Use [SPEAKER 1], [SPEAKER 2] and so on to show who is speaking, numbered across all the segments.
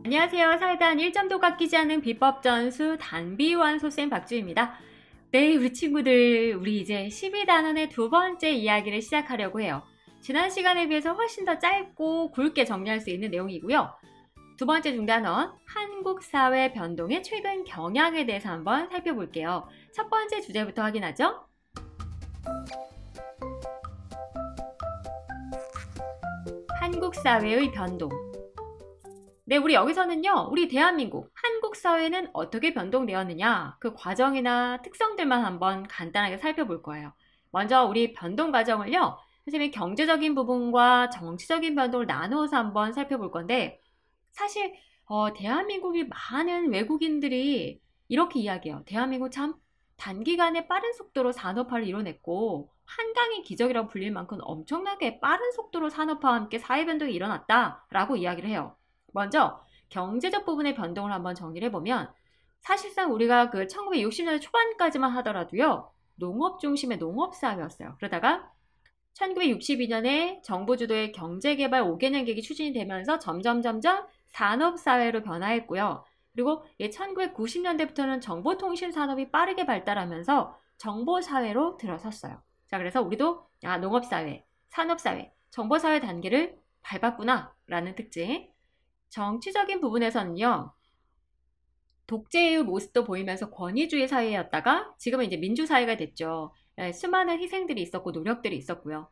[SPEAKER 1] 안녕하세요. 사회단 1점도 깎이지 않은 비법 전수 단비완소쌤 박주입니다. 네, 우리 친구들, 우리 이제 12단원의 두 번째 이야기를 시작하려고 해요. 지난 시간에 비해서 훨씬 더 짧고 굵게 정리할 수 있는 내용이고요. 두 번째 중단원, 한국 사회 변동의 최근 경향에 대해서 한번 살펴볼게요. 첫 번째 주제부터 확인하죠. 한국 사회의 변동. 네, 우리 여기서는요, 우리 대한민국, 한국 사회는 어떻게 변동되었느냐, 그 과정이나 특성들만 한번 간단하게 살펴볼 거예요. 먼저 우리 변동 과정을요, 선생님이 경제적인 부분과 정치적인 변동을 나누어서 한번 살펴볼 건데, 사실, 대한민국이 많은 외국인들이 이렇게 이야기해요. 대한민국 참 단기간에 빠른 속도로 산업화를 이뤄냈고, 한강의 기적이라고 불릴 만큼 엄청나게 빠른 속도로 산업화와 함께 사회 변동이 일어났다라고 이야기를 해요. 먼저 경제적 부분의 변동을 한번 정리를 해보면 사실상 우리가 그 1960년대 초반까지만 하더라도요. 농업 중심의 농업사회였어요. 그러다가 1962년에 정부 주도의 경제개발 5개년 계획이 추진이 되면서 점점 산업사회로 변화했고요. 그리고 1990년대부터는 정보통신 산업이 빠르게 발달하면서 정보사회로 들어섰어요. 자, 그래서 우리도 농업사회, 산업사회, 정보사회 단계를 밟았구나 라는 특징. 정치적인 부분에서는요, 독재의 모습도 보이면서 권위주의 사회였다가 지금은 이제 민주사회가 됐죠. 수많은 희생들이 있었고 노력들이 있었고요.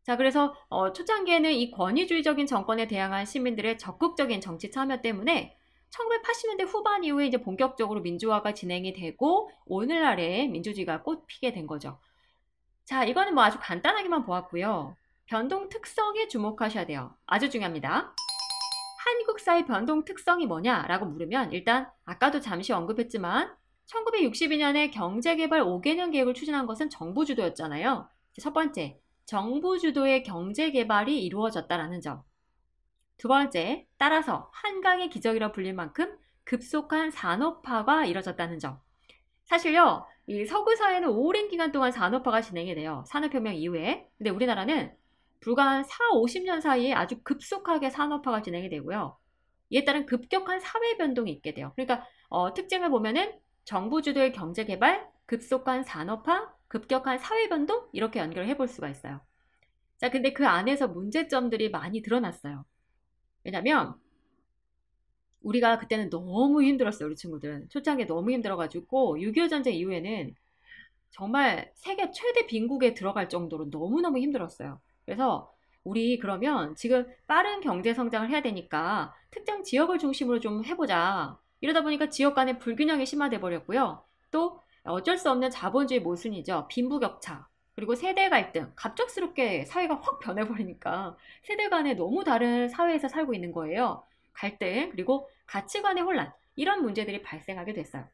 [SPEAKER 1] 자, 그래서 초창기에는 이 권위주의적인 정권에 대항한 시민들의 적극적인 정치 참여 때문에 1980년대 후반 이후에 이제 본격적으로 민주화가 진행이 되고 오늘날의 민주주의가 꽃피게 된 거죠. 자, 이거는 뭐 아주 간단하게만 보았고요. 변동 특성에 주목하셔야 돼요. 아주 중요합니다. 한국 사회 변동 특성이 뭐냐라고 물으면 일단 아까도 잠시 언급했지만 1962년에 경제개발 5개년 계획을 추진한 것은 정부 주도였잖아요. 첫 번째, 정부 주도의 경제개발이 이루어졌다라는 점. 두 번째, 따라서 한강의 기적이라 불릴 만큼 급속한 산업화가 이뤄졌다는 점. 사실요, 이 서구 사회는 오랜 기간 동안 산업화가 진행이 돼요. 산업혁명 이후에. 근데 우리나라는 불과 한 4, 50년 사이에 아주 급속하게 산업화가 진행이 되고요. 이에 따른 급격한 사회 변동이 있게 돼요. 그러니까 특징을 보면은 정부 주도의 경제 개발, 급속한 산업화, 급격한 사회 변동 이렇게 연결을 해볼 수가 있어요. 자, 근데 그 안에서 문제점들이 많이 드러났어요. 왜냐면 우리가 그때는 너무 힘들었어요, 우리 친구들은. 초창기에 너무 힘들어가지고 6.25 전쟁 이후에는 정말 세계 최대 빈국에 들어갈 정도로 너무너무 힘들었어요. 그래서 우리 그러면 지금 빠른 경제 성장을 해야 되니까 특정 지역을 중심으로 좀 해보자. 이러다 보니까 지역 간의 불균형이 심화돼 버렸고요. 또 어쩔 수 없는 자본주의 모순이죠. 빈부격차. 그리고 세대 갈등. 갑작스럽게 사회가 확 변해버리니까 세대 간에 너무 다른 사회에서 살고 있는 거예요. 갈등, 그리고 가치관의 혼란. 이런 문제들이 발생하게 됐어요.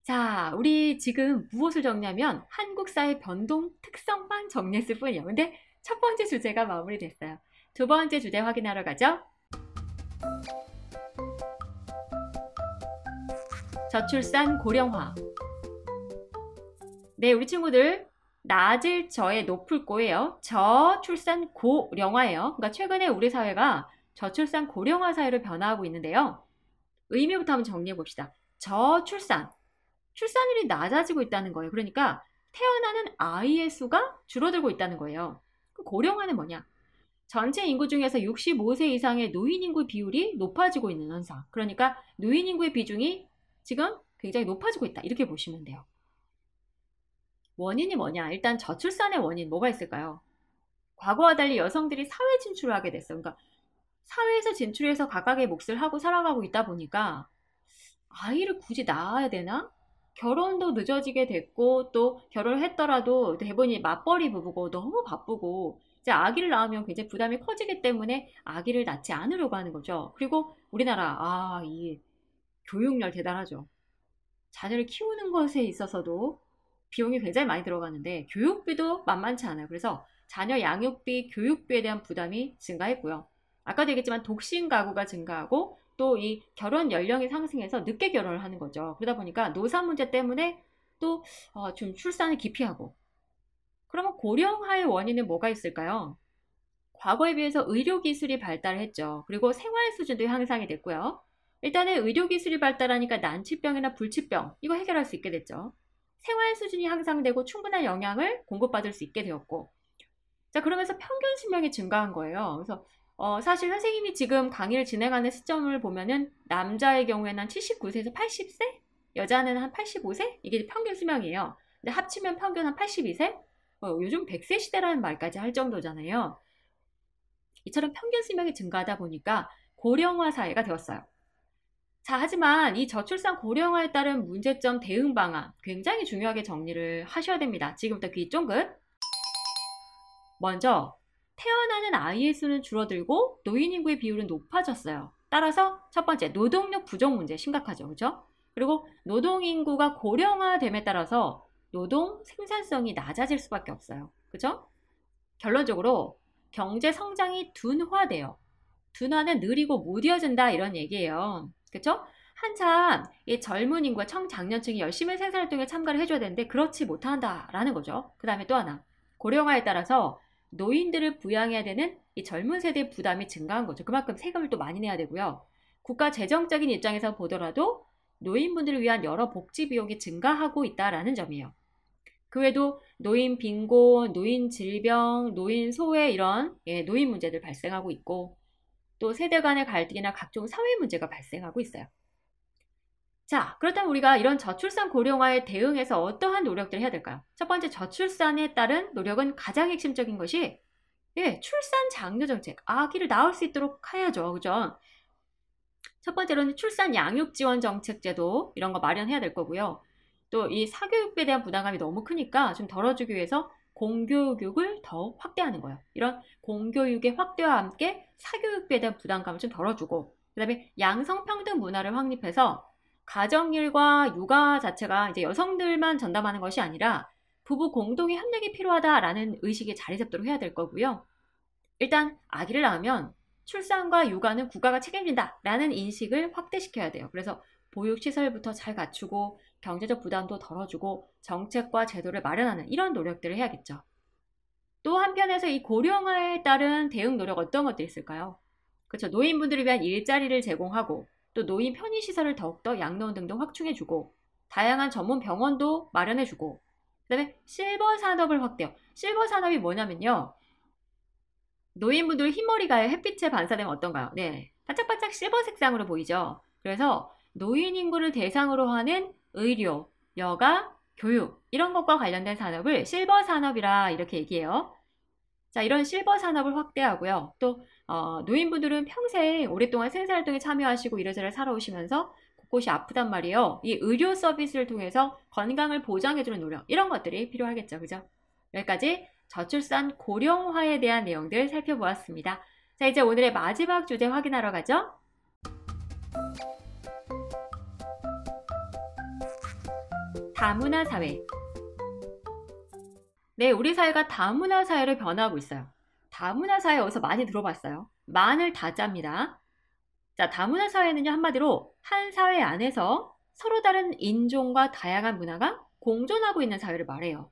[SPEAKER 1] 자, 우리 지금 무엇을 정리하면 한국 사회 변동 특성만 정리했을 뿐이에요. 근데 첫 번째 주제가 마무리됐어요. 두 번째 주제 확인하러 가죠. 저출산 고령화. 네, 우리 친구들 낮을 저에 높을 고예요. 저출산 고령화예요. 그러니까 최근에 우리 사회가 저출산 고령화 사회로 변화하고 있는데요. 의미부터 한번 정리해 봅시다. 저출산. 출산율이 낮아지고 있다는 거예요. 그러니까 태어나는 아이의 수가 줄어들고 있다는 거예요. 고령화는 뭐냐? 전체 인구 중에서 65세 이상의 노인 인구 비율이 높아지고 있는 현상. 그러니까 노인 인구의 비중이 지금 굉장히 높아지고 있다. 이렇게 보시면 돼요. 원인이 뭐냐? 일단 저출산의 원인 뭐가 있을까요? 과거와 달리 여성들이 사회 진출을 하게 됐어요. 그러니까 사회에서 진출해서 각각의 몫을 하고 살아가고 있다 보니까 아이를 굳이 낳아야 되나? 결혼도 늦어지게 됐고 또 결혼을 했더라도 대부분이 맞벌이 부부고 너무 바쁘고 이제 아기를 낳으면 굉장히 부담이 커지기 때문에 아기를 낳지 않으려고 하는 거죠. 그리고 우리나라 이 교육열 대단하죠. 자녀를 키우는 것에 있어서도 비용이 굉장히 많이 들어가는데 교육비도 만만치 않아요. 그래서 자녀 양육비, 교육비에 대한 부담이 증가했고요. 아까도 얘기했지만 독신 가구가 증가하고 또 이 결혼 연령이 상승해서 늦게 결혼을 하는 거죠. 그러다 보니까 노산 문제 때문에 또 좀 출산을 기피하고. 그러면 고령화의 원인은 뭐가 있을까요? 과거에 비해서 의료기술이 발달했죠. 그리고 생활 수준도 향상이 됐고요. 일단은 의료기술이 발달하니까 난치병이나 불치병, 이거 해결할 수 있게 됐죠. 생활 수준이 향상되고 충분한 영양을 공급받을 수 있게 되었고, 자, 그러면서 평균 수명이 증가한 거예요. 그래서 사실 선생님이 지금 강의를 진행하는 시점을 보면은 남자의 경우에는 한 79세에서 80세, 여자는 한 85세? 이게 평균 수명이에요. 근데 합치면 평균 한 82세? 요즘 100세 시대라는 말까지 할 정도잖아요. 이처럼 평균 수명이 증가하다 보니까 고령화 사회가 되었어요. 자, 하지만 이 저출산 고령화에 따른 문제점 대응 방안 굉장히 중요하게 정리를 하셔야 됩니다. 지금부터 귀 쫑긋. 먼저 태어나는 아이의 수는 줄어들고 노인 인구의 비율은 높아졌어요. 따라서 첫 번째 노동력 부족 문제 심각하죠. 그죠? 그리고 노동 인구가 고령화됨에 따라서 노동 생산성이 낮아질 수밖에 없어요. 그죠? 결론적으로 경제 성장이 둔화돼요. 둔화는 느리고 무뎌진다 이런 얘기예요. 그쵸? 한참 이 젊은 인구와 청장년층이 열심히 생산활동에 참가를 해줘야 되는데 그렇지 못한다라는 거죠. 그 다음에 또 하나 고령화에 따라서 노인들을 부양해야 되는 이 젊은 세대의 부담이 증가한 거죠. 그만큼 세금을 또 많이 내야 되고요. 국가 재정적인 입장에서 보더라도 노인분들을 위한 여러 복지 비용이 증가하고 있다라는 점이에요. 그 외에도 노인 빈곤, 노인 질병, 노인 소외 이런 노인 문제들 발생하고 있고 또 세대 간의 갈등이나 각종 사회 문제가 발생하고 있어요. 자, 그렇다면 우리가 이런 저출산 고령화에 대응해서 어떠한 노력들을 해야 될까요? 첫 번째 저출산에 따른 노력은 가장 핵심적인 것이 출산 장려 정책, 아기를 낳을 수 있도록 해야죠. 그죠? 첫 번째로는 출산 양육 지원 정책 제도 이런 거 마련해야 될 거고요. 또 이 사교육비에 대한 부담감이 너무 크니까 좀 덜어주기 위해서 공교육을 더 확대하는 거예요. 이런 공교육의 확대와 함께 사교육비에 대한 부담감을 좀 덜어주고 그 다음에 양성평등 문화를 확립해서 가정일과 육아 자체가 이제 여성들만 전담하는 것이 아니라 부부 공동의 협력이 필요하다라는 의식이 자리 잡도록 해야 될 거고요. 일단 아기를 낳으면 출산과 육아는 국가가 책임진다라는 인식을 확대시켜야 돼요. 그래서 보육시설부터 잘 갖추고 경제적 부담도 덜어주고 정책과 제도를 마련하는 이런 노력들을 해야겠죠. 또 한편에서 이 고령화에 따른 대응 노력 어떤 것들이 있을까요? 그렇죠. 노인분들을 위한 일자리를 제공하고 또 노인 편의시설을 더욱더 양로원 등도 확충해주고 다양한 전문 병원도 마련해주고 그 다음에 실버 산업을 확대해요. 실버 산업이 뭐냐면요. 노인분들 흰머리가 햇빛에 반사되면 어떤가요? 네, 반짝반짝 실버 색상으로 보이죠. 그래서 노인 인구를 대상으로 하는 의료, 여가, 교육 이런 것과 관련된 산업을 실버 산업이라 이렇게 얘기해요. 자, 이런 실버 산업을 확대하고요. 또 노인분들은 평생 오랫동안 생산활동에 참여하시고 이래저래 살아오시면서 곳곳이 아프단 말이에요. 이 의료 서비스를 통해서 건강을 보장해주는 노력 이런 것들이 필요하겠죠. 그죠? 여기까지 저출산 고령화에 대한 내용들 살펴보았습니다. 자, 이제 오늘의 마지막 주제 확인하러 가죠. 다문화 사회. 네, 우리 사회가 다문화 사회로 변화하고 있어요. 다문화 사회 어디서 많이 들어봤어요? 만을 다짜입니다. 자, 다문화 사회는요, 한마디로 한 사회 안에서 서로 다른 인종과 다양한 문화가 공존하고 있는 사회를 말해요.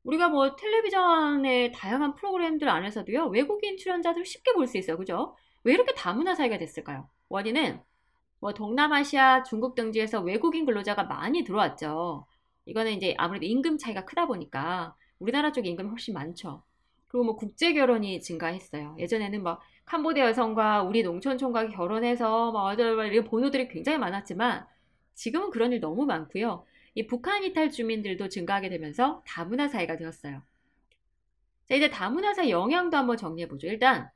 [SPEAKER 1] 우리가 뭐 텔레비전의 다양한 프로그램들 안에서도요, 외국인 출연자들 쉽게 볼 수 있어요. 그죠? 왜 이렇게 다문화 사회가 됐을까요? 원인은 뭐 동남아시아, 중국 등지에서 외국인 근로자가 많이 들어왔죠. 이거는 이제 아무래도 임금 차이가 크다 보니까 우리나라 쪽 임금이 훨씬 많죠. 그리고 뭐 국제 결혼이 증가했어요. 예전에는 막 캄보디아 여성과 우리 농촌 총각이 결혼해서 막 이런 번호들이 굉장히 많았지만 지금은 그런 일 너무 많고요. 이 북한 이탈 주민들도 증가하게 되면서 다문화 사회가 되었어요. 자, 이제 다문화 사회 영향도 한번 정리해보죠. 일단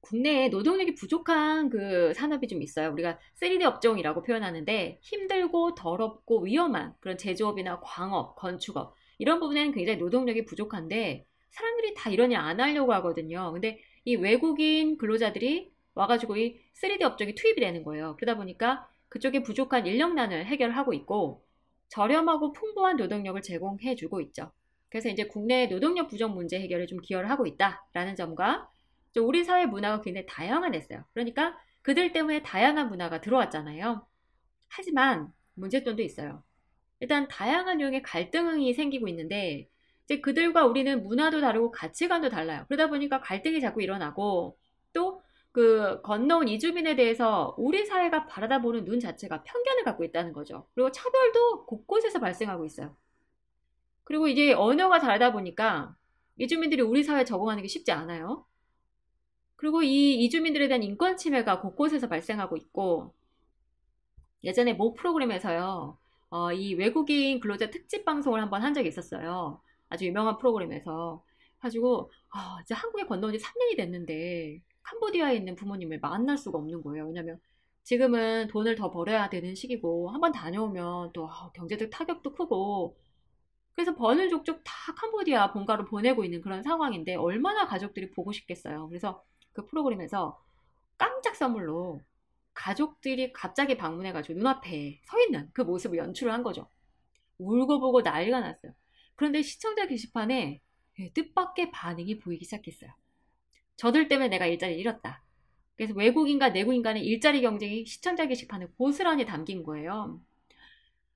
[SPEAKER 1] 국내에 노동력이 부족한 그 산업이 좀 있어요. 우리가 3D 업종이라고 표현하는데 힘들고 더럽고 위험한 그런 제조업이나 광업, 건축업 이런 부분에는 굉장히 노동력이 부족한데 사람들이 다 이런 일 안 하려고 하거든요. 근데 이 외국인 근로자들이 와가지고 이 3D 업종이 투입이 되는 거예요. 그러다 보니까 그쪽에 부족한 인력난을 해결하고 있고 저렴하고 풍부한 노동력을 제공해주고 있죠. 그래서 이제 국내 노동력 부족 문제 해결에 좀 기여를 하고 있다라는 점과 우리 사회 문화가 굉장히 다양화됐어요. 그러니까 그들 때문에 다양한 문화가 들어왔잖아요. 하지만 문제점도 있어요. 일단 다양한 유형의 갈등이 생기고 있는데 이제 그들과 우리는 문화도 다르고 가치관도 달라요. 그러다 보니까 갈등이 자꾸 일어나고 또 그 건너온 이주민에 대해서 우리 사회가 바라다보는 눈 자체가 편견을 갖고 있다는 거죠. 그리고 차별도 곳곳에서 발생하고 있어요. 그리고 이게 언어가 다르다 보니까 이주민들이 우리 사회에 적응하는 게 쉽지 않아요. 그리고 이 이주민들에 대한 인권 침해가 곳곳에서 발생하고 있고 예전에 모 프로그램에서요. 이 외국인 근로자 특집 방송을 한번 한 적이 있었어요. 아주 유명한 프로그램에서. 가지고 이제 한국에 건너온 지 3년이 됐는데 캄보디아에 있는 부모님을 만날 수가 없는 거예요. 왜냐면 지금은 돈을 더 벌어야 되는 시기고 한번 다녀오면 또 경제적 타격도 크고 그래서 버는 족족 다 캄보디아 본가로 보내고 있는 그런 상황인데 얼마나 가족들이 보고 싶겠어요. 그래서 그 프로그램에서 깜짝 선물로 가족들이 갑자기 방문해가지고 눈앞에 서 있는 그 모습을 연출을 한 거죠. 울고 보고 난리가 났어요. 그런데 시청자 게시판에 뜻밖의 반응이 보이기 시작했어요. 저들 때문에 내가 일자리를 잃었다. 그래서 외국인과 내국인 간의 일자리 경쟁이 시청자 게시판에 고스란히 담긴 거예요.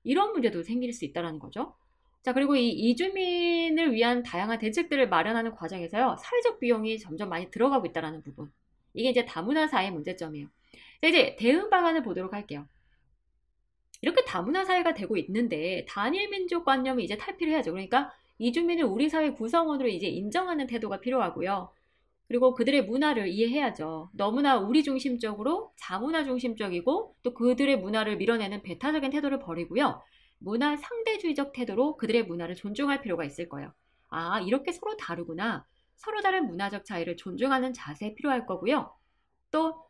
[SPEAKER 1] 이런 문제도 생길 수 있다는 거죠. 자, 그리고 이 이주민을 위한 다양한 대책들을 마련하는 과정에서요, 사회적 비용이 점점 많이 들어가고 있다는 부분. 이게 이제 다문화 사회의 문제점이에요. 자, 이제 대응 방안을 보도록 할게요. 이렇게 다문화 사회가 되고 있는데 단일 민족 관념을 이제 탈피를 해야죠. 그러니까 이주민을 우리 사회 구성원으로 이제 인정하는 태도가 필요하고요. 그리고 그들의 문화를 이해해야죠. 너무나 우리 중심적으로 자문화 중심적이고 또 그들의 문화를 밀어내는 배타적인 태도를 버리고요. 문화 상대주의적 태도로 그들의 문화를 존중할 필요가 있을 거예요. 이렇게 서로 다르구나. 서로 다른 문화적 차이를 존중하는 자세 필요할 거고요. 또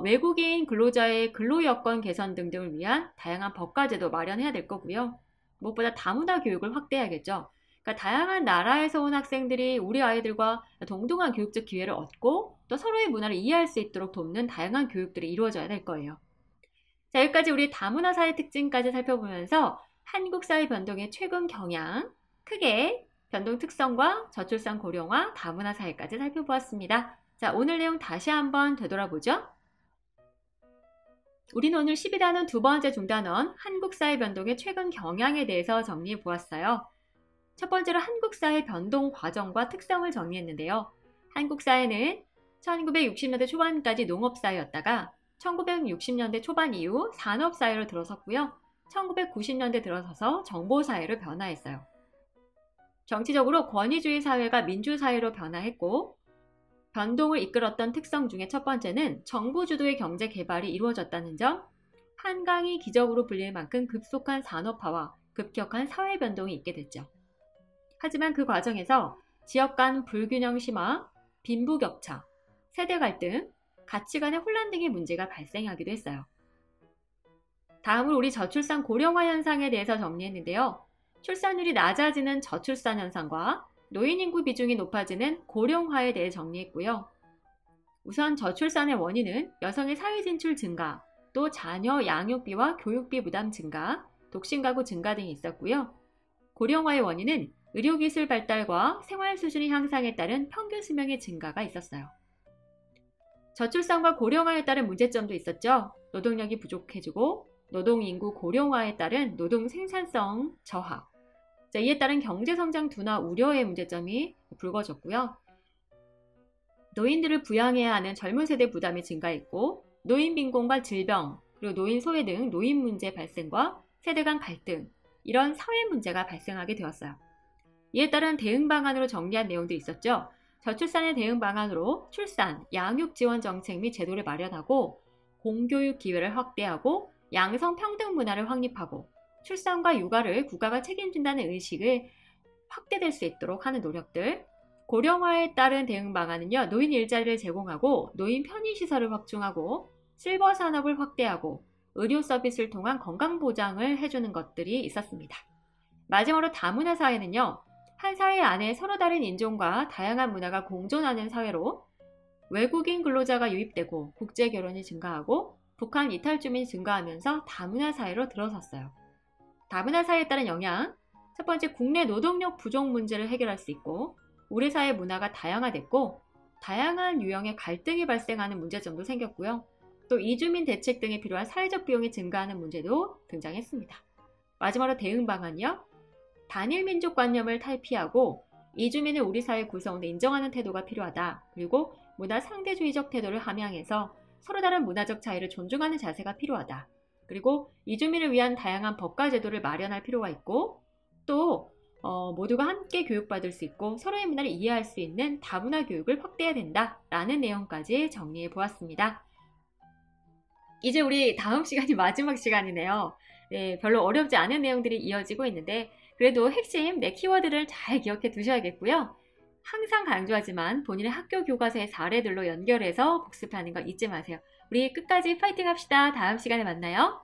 [SPEAKER 1] 외국인 근로자의 근로 여건 개선 등등을 위한 다양한 법과 제도 마련해야 될 거고요. 무엇보다 다문화 교육을 확대해야겠죠. 그러니까 다양한 나라에서 온 학생들이 우리 아이들과 동등한 교육적 기회를 얻고 또 서로의 문화를 이해할 수 있도록 돕는 다양한 교육들이 이루어져야 될 거예요. 자, 여기까지 우리 다문화 사회 특징까지 살펴보면서 한국 사회 변동의 최근 경향, 크게 변동 특성과 저출산 고령화, 다문화 사회까지 살펴보았습니다. 자, 오늘 내용 다시 한번 되돌아보죠. 우리는 오늘 12단원 두 번째 중단원 한국 사회 변동의 최근 경향에 대해서 정리해 보았어요. 첫 번째로 한국 사회 변동 과정과 특성을 정리했는데요. 한국 사회는 1960년대 초반까지 농업사회였다가 1960년대 초반 이후 산업사회로 들어섰고요. 1990년대 들어서서 정보사회로 변화했어요. 정치적으로 권위주의 사회가 민주사회로 변화했고 변동을 이끌었던 특성 중에 첫 번째는 정부 주도의 경제 개발이 이루어졌다는 점, 한강이 기적으로 불릴 만큼 급속한 산업화와 급격한 사회 변동이 있게 됐죠. 하지만 그 과정에서 지역 간 불균형 심화, 빈부격차, 세대 갈등, 가치관의 혼란 등의 문제가 발생하기도 했어요. 다음으로 우리 저출산 고령화 현상에 대해서 정리했는데요. 출산율이 낮아지는 저출산 현상과 노인 인구 비중이 높아지는 고령화에 대해 정리했고요. 우선 저출산의 원인은 여성의 사회 진출 증가, 또 자녀 양육비와 교육비 부담 증가, 독신 가구 증가 등이 있었고요. 고령화의 원인은 의료기술 발달과 생활 수준의 향상에 따른 평균 수명의 증가가 있었어요. 저출산과 고령화에 따른 문제점도 있었죠. 노동력이 부족해지고 노동인구 고령화에 따른 노동 생산성 저하, 이에 따른 경제성장 둔화 우려의 문제점이 불거졌고요. 노인들을 부양해야 하는 젊은 세대 부담이 증가했고 노인 빈곤과 질병, 그리고 노인 소외 등 노인 문제 발생과 세대 간 갈등, 이런 사회 문제가 발생하게 되었어요. 이에 따른 대응 방안으로 정리한 내용도 있었죠. 저출산의 대응 방안으로 출산, 양육 지원 정책 및 제도를 마련하고 공교육 기회를 확대하고 양성 평등 문화를 확립하고 출산과 육아를 국가가 책임진다는 의식을 확대될 수 있도록 하는 노력들, 고령화에 따른 대응 방안은요, 노인 일자리를 제공하고 노인 편의시설을 확충하고 실버 산업을 확대하고 의료 서비스를 통한 건강보장을 해주는 것들이 있었습니다. 마지막으로 다문화 사회는요, 한 사회 안에 서로 다른 인종과 다양한 문화가 공존하는 사회로 외국인 근로자가 유입되고 국제결혼이 증가하고 북한 이탈주민이 증가하면서 다문화 사회로 들어섰어요. 다문화 사회에 따른 영향, 첫 번째 국내 노동력 부족 문제를 해결할 수 있고 우리 사회 문화가 다양화됐고 다양한 유형의 갈등이 발생하는 문제점도 생겼고요. 또 이주민 대책 등에 필요한 사회적 비용이 증가하는 문제도 등장했습니다. 마지막으로 대응 방안이요. 단일 민족 관념을 탈피하고 이주민을 우리 사회 구성원으로 인정하는 태도가 필요하다. 그리고 문화 상대주의적 태도를 함양해서 서로 다른 문화적 차이를 존중하는 자세가 필요하다. 그리고 이주민을 위한 다양한 법과 제도를 마련할 필요가 있고, 또 모두가 함께 교육받을 수 있고 서로의 문화를 이해할 수 있는 다문화 교육을 확대해야 된다라는 내용까지 정리해 보았습니다. 이제 우리 다음 시간이 마지막 시간이네요. 네, 별로 어렵지 않은 내용들이 이어지고 있는데 그래도 핵심 키워드를 잘 기억해 두셔야겠고요. 항상 강조하지만 본인의 학교 교과서의 사례들로 연결해서 복습하는 거 잊지 마세요. 우리 끝까지 파이팅 합시다. 다음 시간에 만나요.